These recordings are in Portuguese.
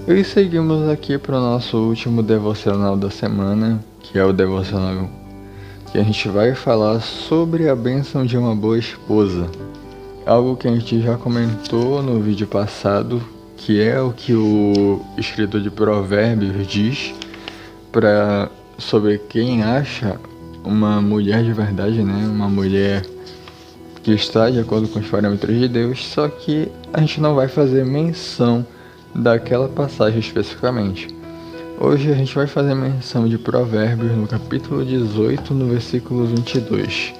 E seguimos aqui para o nosso último devocional da semana, que é o devocional que a gente vai falar sobre a bênção de uma boa esposa. Algo que a gente já comentou no vídeo passado, que é o que o escritor de Provérbios diz sobre quem acha uma mulher de verdade, né? Uma mulher que está de acordo com os parâmetros de Deus, só que a gente não vai fazer menção daquela passagem especificamente. Hoje a gente vai fazer menção de Provérbios no capítulo 18, no versículo 22.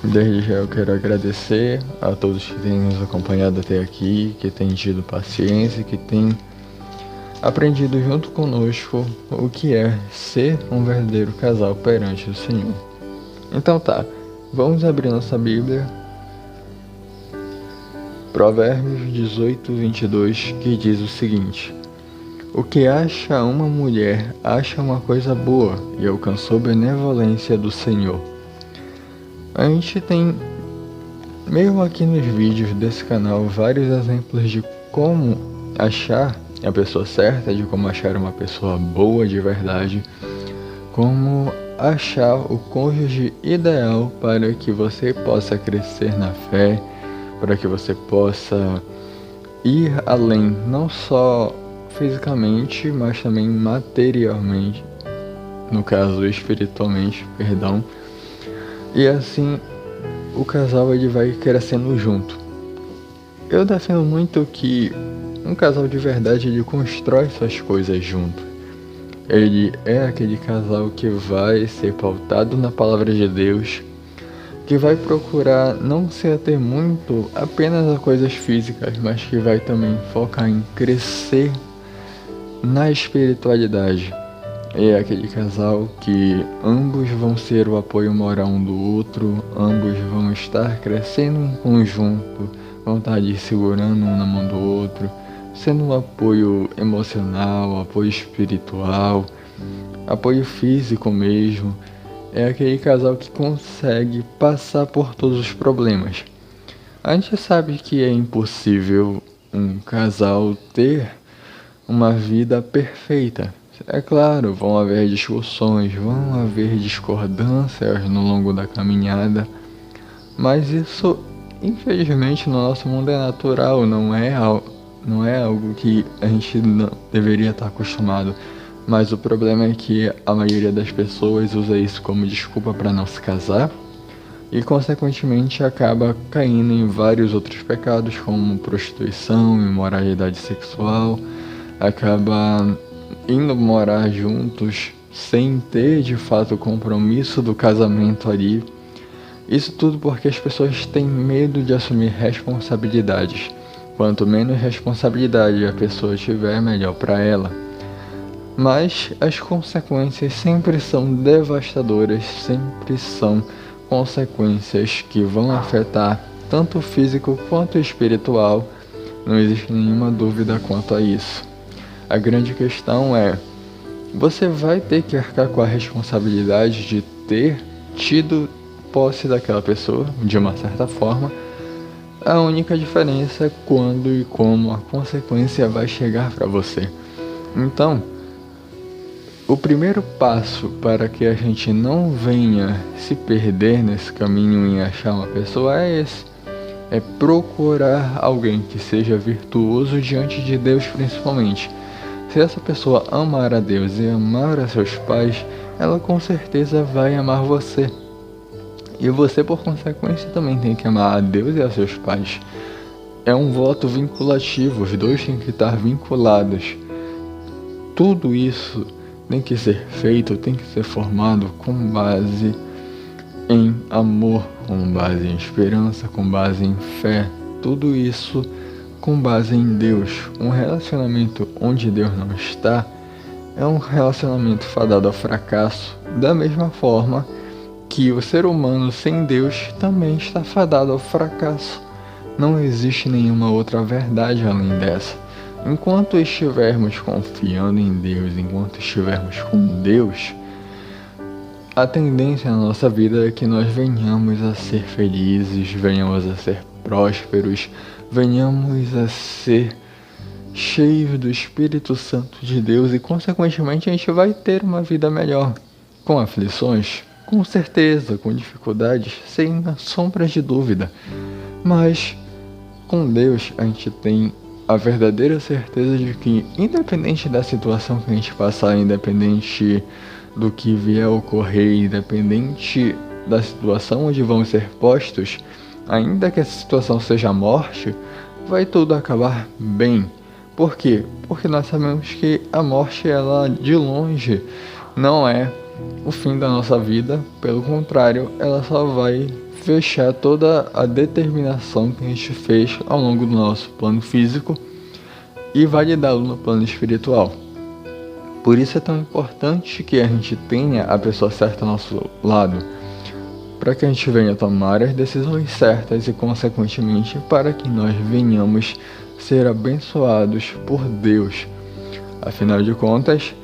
Desde já eu quero agradecer a todos que têm nos acompanhado até aqui, que têm tido paciência, que têm aprendido junto conosco o que é ser um verdadeiro casal perante o Senhor. Então tá, vamos abrir nossa Bíblia. Provérbios 18, 22, que diz o seguinte: o que acha uma mulher, acha uma coisa boa e alcançou benevolência do Senhor. A gente tem, mesmo aqui nos vídeos desse canal, vários exemplos de como achar a pessoa certa, de como achar uma pessoa boa de verdade, como achar o cônjuge ideal para que você possa crescer na fé, para que você possa ir além, não só fisicamente, mas também materialmente, no caso espiritualmente, perdão. E assim o casal ele vai crescendo junto. Eu defendo muito que um casal de verdade ele constrói suas coisas junto. Ele é aquele casal que vai ser pautado na palavra de Deus, que vai procurar não se ater muito apenas a coisas físicas, mas que vai também focar em crescer na espiritualidade. É aquele casal que ambos vão ser o apoio moral um do outro, ambos vão estar crescendo em conjunto, vão estar ali segurando um na mão do outro, sendo um apoio emocional, apoio espiritual, apoio físico mesmo. É aquele casal que consegue passar por todos os problemas. A gente sabe que é impossível um casal ter uma vida perfeita. É claro, vão haver discussões, vão haver discordâncias no longo da caminhada, mas isso, infelizmente, no nosso mundo é natural, não é algo que a gente não deveria estar acostumado. Mas o problema é que a maioria das pessoas usa isso como desculpa para não se casar e, consequentemente, acaba caindo em vários outros pecados, como prostituição, imoralidade sexual, acaba indo morar juntos sem ter de fato o compromisso do casamento ali. Isso tudo porque as pessoas têm medo de assumir responsabilidades. Quanto menos responsabilidade a pessoa tiver, melhor para ela. Mas as consequências sempre são devastadoras, sempre são consequências que vão afetar tanto o físico quanto o espiritual. Não existe nenhuma dúvida quanto a isso. A grande questão é, você vai ter que arcar com a responsabilidade de ter tido posse daquela pessoa, de uma certa forma. A única diferença é quando e como a consequência vai chegar para você. Então, o primeiro passo para que a gente não venha se perder nesse caminho em achar uma pessoa é esse. É procurar alguém que seja virtuoso diante de Deus principalmente. Se essa pessoa amar a Deus e amar a seus pais, ela com certeza vai amar você. E você, por consequência, também tem que amar a Deus e a seus pais. É um voto vinculativo, os dois têm que estar vinculados. Tudo isso tem que ser feito, tem que ser formado com base em amor, com base em esperança, com base em fé. Tudo isso com base em Deus. Um relacionamento onde Deus não está é um relacionamento fadado ao fracasso, da mesma forma que o ser humano sem Deus também está fadado ao fracasso. Não existe nenhuma outra verdade além dessa. Enquanto estivermos confiando em Deus, enquanto estivermos com Deus, a tendência na nossa vida é que nós venhamos a ser felizes, venhamos a ser prósperos, venhamos a ser cheios do Espírito Santo de Deus e, consequentemente, a gente vai ter uma vida melhor, com aflições, com certeza, com dificuldades, sem sombras de dúvida. Mas com Deus a gente tem a verdadeira certeza de que, independente da situação que a gente passar, independente do que vier a ocorrer, independente da situação onde vamos ser postos, ainda que essa situação seja a morte, vai tudo acabar bem. Por quê? Porque nós sabemos que a morte, ela de longe não é o fim da nossa vida, pelo contrário, ela só vai fechar toda a determinação que a gente fez ao longo do nosso plano físico e validá-lo no plano espiritual. Por isso é tão importante que a gente tenha a pessoa certa ao nosso lado, para que a gente venha tomar as decisões certas e, consequentemente, para que nós venhamos ser abençoados por Deus. Afinal de contas,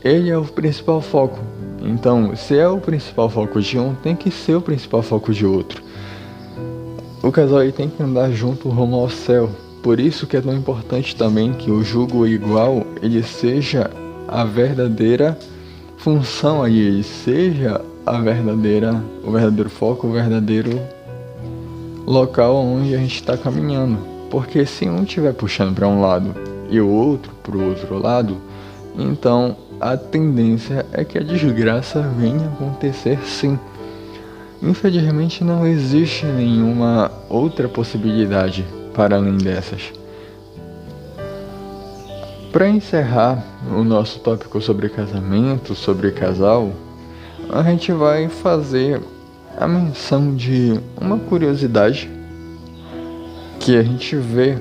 Ele é o principal foco. Então, se é o principal foco de um, tem que ser o principal foco de outro. O casal aí tem que andar junto rumo ao céu. Por isso que é tão importante também que o jugo igual, ele seja a verdadeira função aí, ele seja o verdadeiro foco, o verdadeiro local onde a gente está caminhando. Porque se um estiver puxando para um lado e o outro para o outro lado, então a tendência é que a desgraça venha acontecer sim. Infelizmente não existe nenhuma outra possibilidade para além dessas. Para encerrar o nosso tópico sobre casamento, sobre casal, a gente vai fazer a menção de uma curiosidade que a gente vê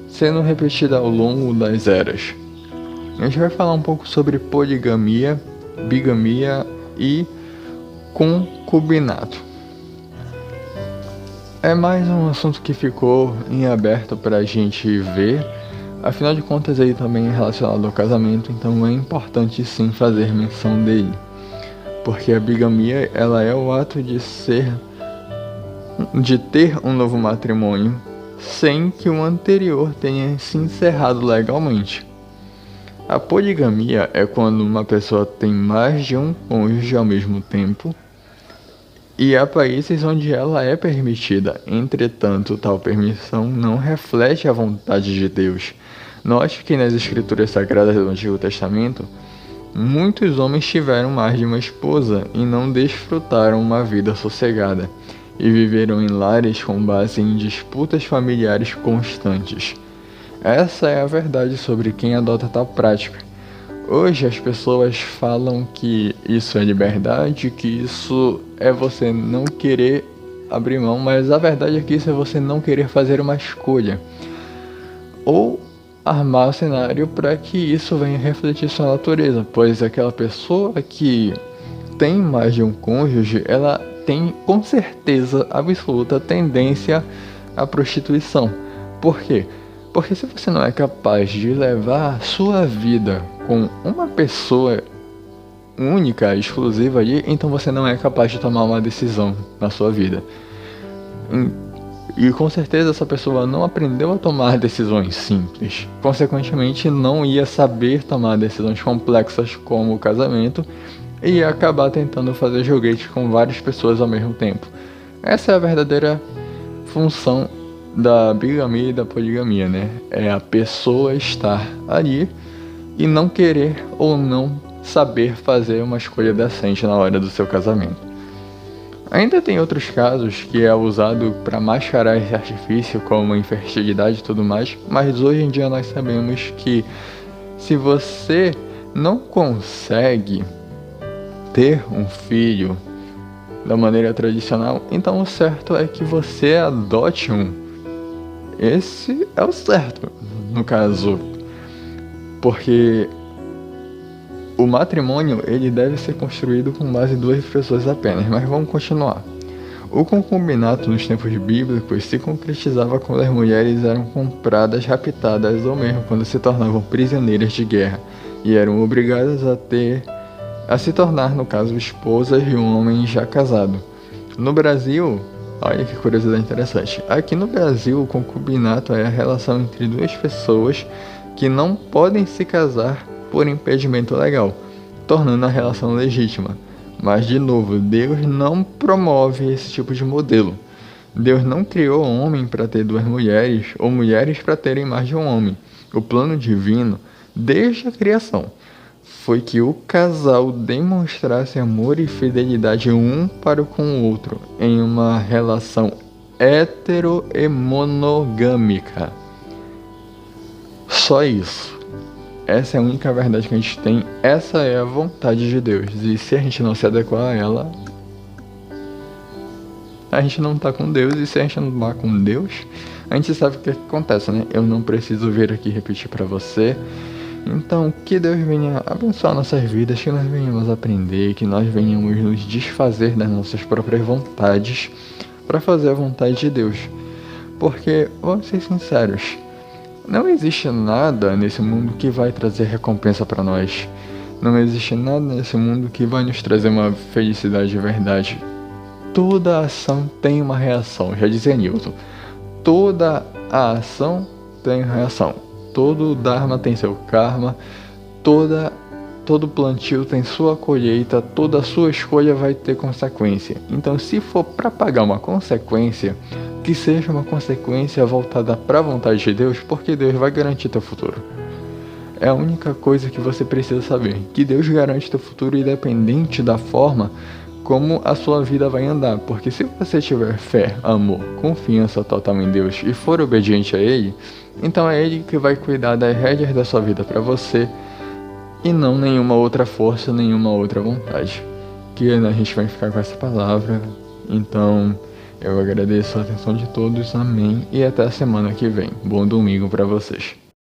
sendo repetida ao longo das eras. A gente vai falar um pouco sobre poligamia, bigamia e concubinato. É mais um assunto que ficou em aberto para a gente ver, afinal de contas aí também é relacionado ao casamento, então é importante sim fazer menção dele. Porque a bigamia, ela é o ato de ter um novo matrimônio sem que o anterior tenha se encerrado legalmente. A poligamia é quando uma pessoa tem mais de um cônjuge ao mesmo tempo e há países onde ela é permitida. Entretanto, tal permissão não reflete a vontade de Deus. Note que nas escrituras sagradas do Antigo Testamento, muitos homens tiveram mais de uma esposa e não desfrutaram uma vida sossegada e viveram em lares com base em disputas familiares constantes. Essa é a verdade sobre quem adota tal prática. Hoje as pessoas falam que isso é liberdade, que isso é você não querer abrir mão, mas a verdade é que isso é você não querer fazer uma escolha. Ou armar o cenário para que isso venha refletir sua natureza, pois aquela pessoa que tem mais de um cônjuge, ela tem com certeza absoluta tendência à prostituição. Por quê? Porque se você não é capaz de levar sua vida com uma pessoa única, exclusiva ali, então você não é capaz de tomar uma decisão na sua vida. E com certeza essa pessoa não aprendeu a tomar decisões simples. Consequentemente, não ia saber tomar decisões complexas como o casamento e ia acabar tentando fazer joguete com várias pessoas ao mesmo tempo. Essa é a verdadeira função da bigamia e da poligamia, né? É a pessoa estar ali e não querer ou não saber fazer uma escolha decente na hora do seu casamento. Ainda tem outros casos que é usado para mascarar esse artifício, como infertilidade e tudo mais, mas hoje em dia nós sabemos que se você não consegue ter um filho da maneira tradicional, então o certo é que você adote um. Esse é o certo, no caso, porque o matrimônio ele deve ser construído com base em 2 pessoas apenas, mas vamos continuar. O concubinato nos tempos bíblicos se concretizava quando as mulheres eram compradas, raptadas ou mesmo quando se tornavam prisioneiras de guerra e eram obrigadas a se tornar, no caso, esposas de um homem já casado. No Brasil, olha que curiosidade interessante. Aqui no Brasil, o concubinato é a relação entre 2 pessoas que não podem se casar por impedimento legal, tornando a relação legítima. Mas, de novo, Deus não promove esse tipo de modelo. Deus não criou o homem para ter duas mulheres ou mulheres para terem mais de um homem. O plano divino, desde a criação, foi que o casal demonstrasse amor e fidelidade um para com o outro em uma relação hetero e monogâmica. Só isso. Essa é a única verdade que a gente tem. Essa é a vontade de Deus. E se a gente não se adequar a ela, a gente não tá com Deus. E se a gente não tá com Deus, a gente sabe o que acontece, né? Eu não preciso vir aqui repetir para você. Então, que Deus venha abençoar nossas vidas, que nós venhamos aprender, que nós venhamos nos desfazer das nossas próprias vontades para fazer a vontade de Deus. Porque, vamos ser sinceros, não existe nada nesse mundo que vai trazer recompensa para nós. Não existe nada nesse mundo que vai nos trazer uma felicidade de verdade. Toda ação tem uma reação, já dizia Newton. Toda a ação tem reação. Todo dharma tem seu karma. Todo plantio tem sua colheita. Toda sua escolha vai ter consequência. Então, se for para pagar uma consequência, que seja uma consequência voltada para a vontade de Deus, porque Deus vai garantir teu futuro. É a única coisa que você precisa saber, que Deus garante teu futuro independente da forma como a sua vida vai andar. Porque se você tiver fé, amor, confiança total em Deus e for obediente a Ele, então é Ele que vai cuidar das rédeas da sua vida para você e não nenhuma outra força, nenhuma outra vontade. Que a gente vai ficar com essa palavra. Então, eu agradeço a atenção de todos, amém, e até a semana que vem. Bom domingo para vocês.